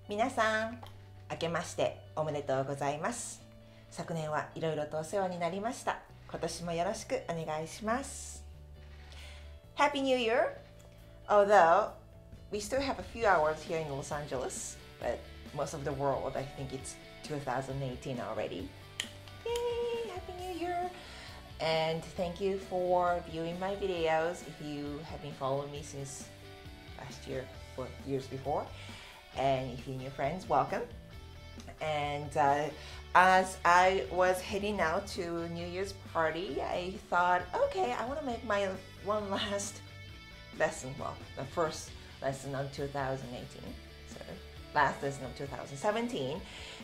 皆さん、明けましておめでとうございます。昨年はいろいろとお世話になりました。今年もよろしくお願いします。Happy New Year! Although we still have a few hours here in Los Angeles, but most of the world, I think it's 2018 already. Yay! Happy New Year! And thank you for viewing my videos if you have been following me since last year or years before. And if you're new friends, welcome. And as I was heading out to New Year's party, I thought, okay, I want to make my one last lesson, well, the first lesson of 2018, so last lesson of 2017,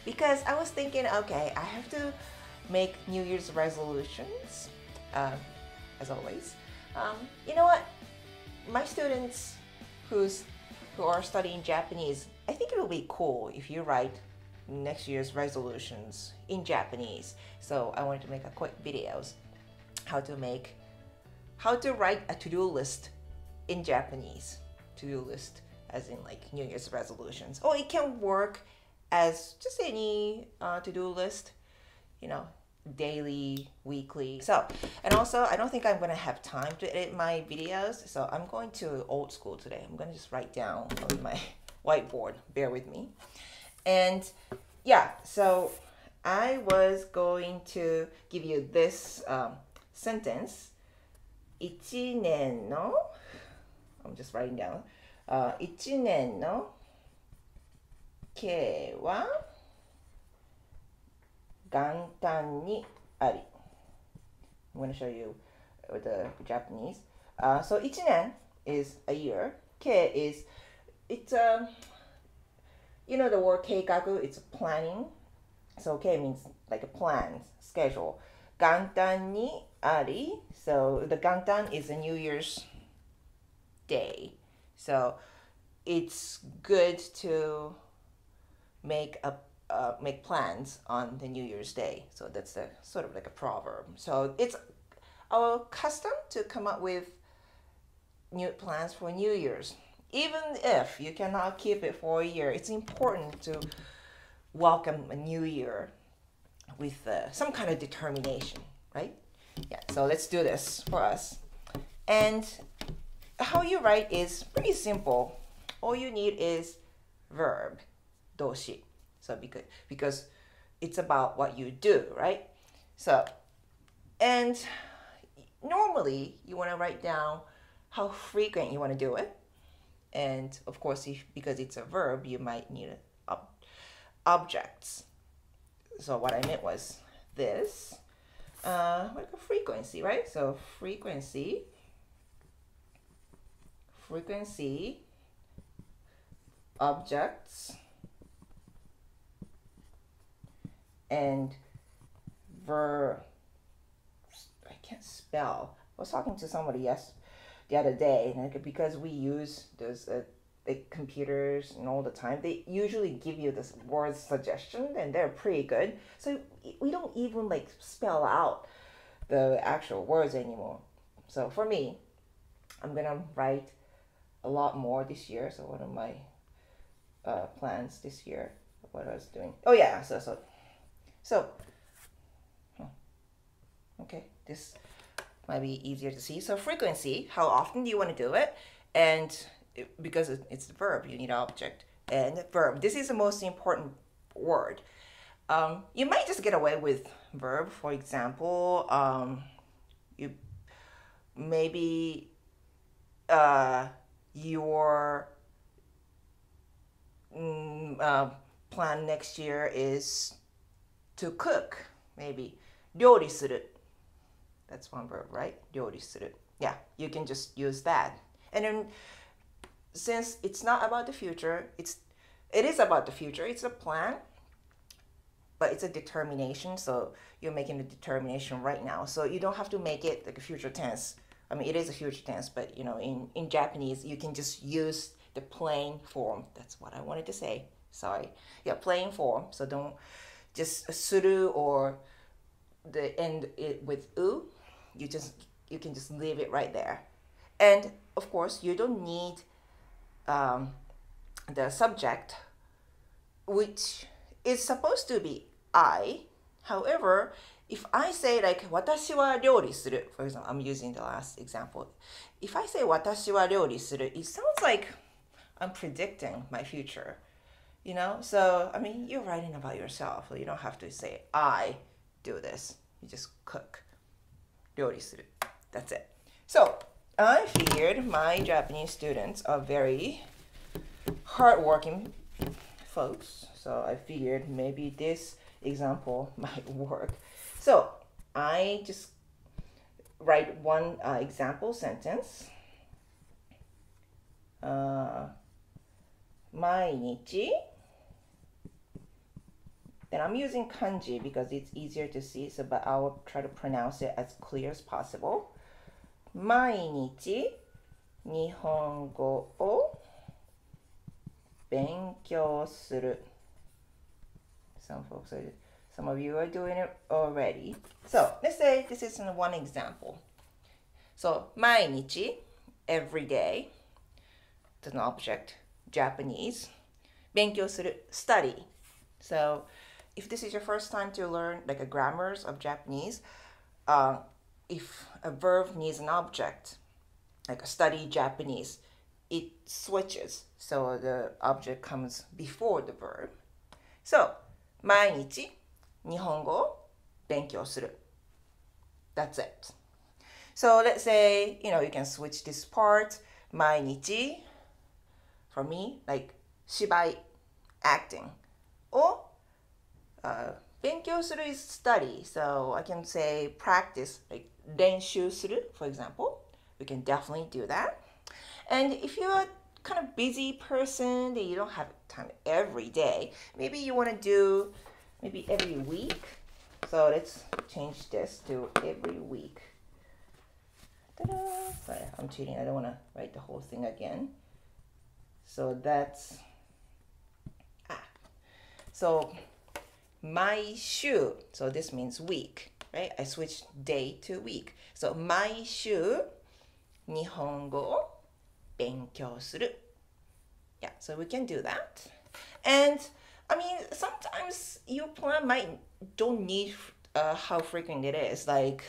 because I was thinking, okay, I have to make New Year's resolutions, as always. You know what? My students who are studying Japanese, I think it will be cool if you write next year's resolutions in Japanese. So I wanted to make a quick videos how to write a to-do list in Japanese. To-do list as in like New Year's resolutions. Or it can work as just any to-do list, you know, daily, weekly. So, and also I don't think I'm gonna have time to edit my videos, so I'm going to old school today. I'm gonna just write down on my whiteboard, bear with me. And yeah, so I was going to give you this sentence. 一年の I'm just writing down. 一年の計は元旦にあり. I'm going to show you the Japanese. So 一年 is a year. 計 is, it's you know the word 計画, it's planning. So 計 means like a plan, schedule. 元旦にあり. So the 元旦 is a New Year's day. So it's good to make plans on the New Year's Day. So that's a sort of like a proverb. So it's our custom to come up with new plans for New Year's. Even if you cannot keep it for a year, it's important to welcome a new year with some kind of determination, right? Yeah, so let's do this for us. And how you write is pretty simple. All you need is verb, 動詞. So because it's about what you do, right? So, and normally you want to write down how frequent you want to do it. And of course, because it's a verb, you might need objects. So what I meant was this, like a frequency, right? So frequency, objects, and verb. I can't spell. I was talking to somebody the other day, and because we use those computers and all the time, they usually give you this word suggestion, and they're pretty good. So we don't even like spell out the actual words anymore. So for me, I'm gonna write a lot more this year. So one of my plans this year, what I was doing. Oh yeah, so okay, this might be easier to see. So frequency, how often do you want to do it? And because it's the verb, you need an object. And verb, this is the most important word. You might just get away with verb. For example, you maybe your plan next year is to cook, maybe 料理する. That's one verb, right? 料理する. Yeah, you can just use that. And then since it's not about the future, it is about the future. It's a plan, but it's a determination. So you're making a determination right now. So you don't have to make it like a future tense. I mean, it is a future tense, but you know, in Japanese, you can just use the plain form. That's what I wanted to say. Sorry. Yeah, plain form. So don't just suru or the end it with u. You can just leave it right there. And of course, you don't need the subject which is supposed to be I. However, if I say like 私は料理する, for example, I'm using the last example. If I say 私は料理する, it sounds like I'm predicting my future. You know, so I mean, you're writing about yourself. You don't have to say I do this. You just cook. 料理する. That's it. So I figured my Japanese students are very hardworking folks. So I figured maybe this example might work. So I just write one example sentence. 毎日. Then I'm using kanji because it's easier to see, so but I'll try to pronounce it as clear as possible. 毎日日本語を勉強する. Some of you are doing it already. So let's say this is one example. So 毎日, every day, it's an object, Japanese. 勉強する, study. So if this is your first time to learn like a grammars of Japanese, if a verb needs an object, like study Japanese, it switches. So the object comes before the verb. So 毎日日本語を勉強する. That's it. So let's say, you can switch this part. 毎日, for me, like 芝居, acting. Or 勉強する is study. So I can say practice, like 練習する, for example. We can definitely do that. And if you're a kind of busy person that you don't have time every day, maybe you want to do maybe every week. So let's change this to every week. Ta-da! Sorry, I'm cheating. I don't want to write the whole thing again. So that's so 毎週, so this means week, right? I switched day to week. So 毎週日本語を勉強する. Yeah, so we can do that. And I mean, sometimes your plan don't need how frequent it is. Like,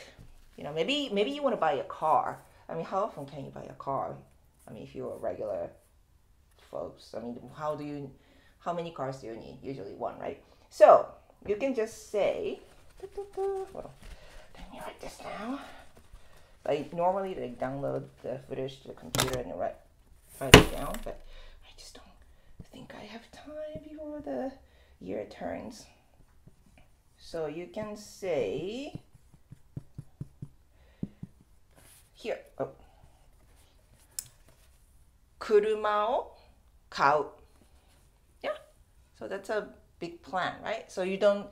maybe you want to buy a car. I mean, how often can you buy a car? I mean, if you're a regular folks, I mean, how many cars do you need? Usually one, right? So you can just say, well, let me write this down. I normally download the footage to the computer and write it down, but I just don't think I have time before the year turns. So you can say here, 車を買う. Yeah, so that's a big plan, right? So you don't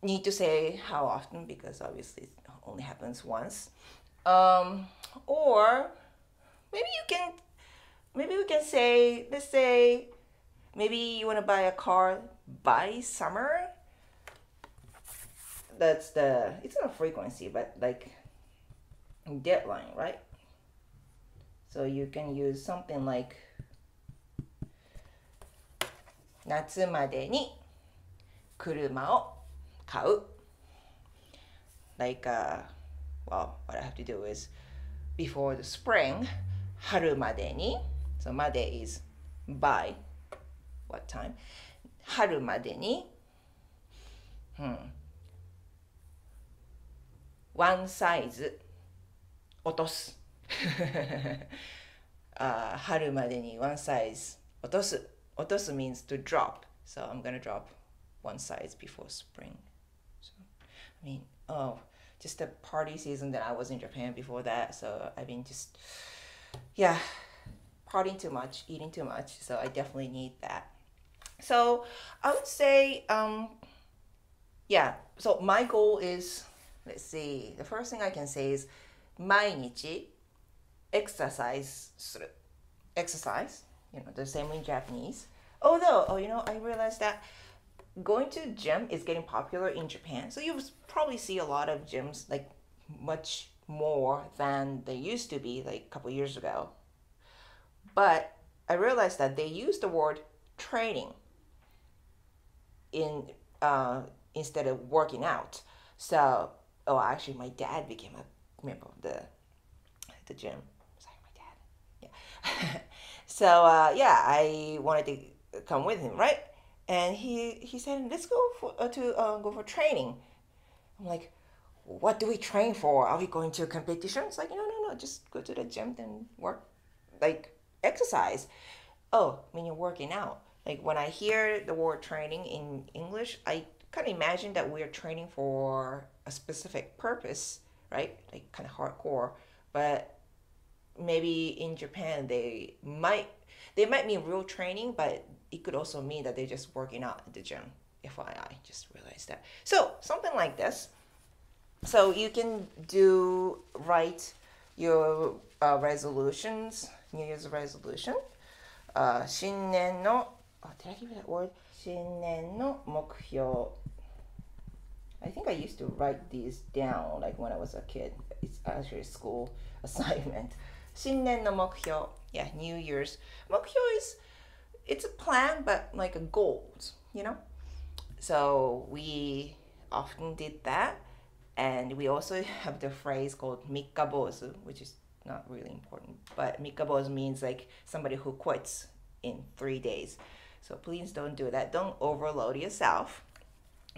need to say how often because obviously it only happens once. Or maybe we can say, let's say maybe you want to buy a car by summer. It's not a frequency, but like deadline, right? So you can use something like 夏までに車を買う. Like, well, what I have to do is before the spring, 春までに, so まで is by what time? 春までに, one size 落とす. 春までに one size 落とす. 落とす means to drop. So I'm going to drop one size before spring. So, I mean, just the party season that I was in Japan before that. So I've been just, partying too much, eating too much. So I definitely need that. So I would say, so my goal is, let's see, the first thing I can say is 毎日 exercise する. Exercise, the same in Japanese. Although, I realized that going to the gym is getting popular in Japan. So you probably see a lot of gyms, like much more than they used to be like a couple years ago. But I realized that they use the word training. in instead of working out. So, oh, actually, my dad became a member of the gym. Sorry, my dad. Yeah. So yeah, I wanted to come with him, right? And he said, let's go go for training. I'm like, what do we train for? Are we going to a competition? It's like, no, just go to the gym and work, like exercise. Oh, when you're working out. Like when I hear the word training in English, I kind of imagine that we're training for a specific purpose, right? Like kind of hardcore. But maybe in Japan they might mean real training, but it could also mean that they're just working out at the gym. FYI, just realized that. So something like this. So you can write your resolutions, New Year's resolution. 新年の did I give you that word? 新年の目標. I think I used to write these down like when I was a kid. It's actually a school assignment. 新年の目標. Yeah, New Year's. 目標 it's a plan, but like a goals, So we often did that. And we also have the phrase called 三日坊主, which is not really important. But 三日坊主 means like somebody who quits in 3 days. So please don't do that. Don't overload yourself.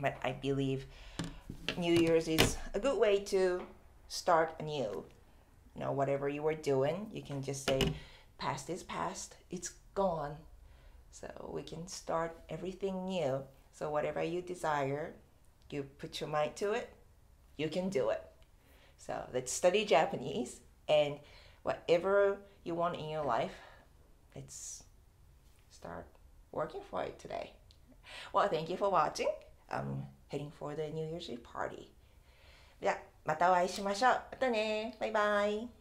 But I believe New Year's is a good way to start anew. Whatever you were doing, you can just say, past is past, it's gone. So we can start everything new. So whatever you desire, you put your mind to it, you can do it. So let's study Japanese, and whatever you want in your life, let's start working for it today. Well, thank you for watching. I'm heading for the New Year's Eve party. では、またお会いしましょう。またね。バイバイ。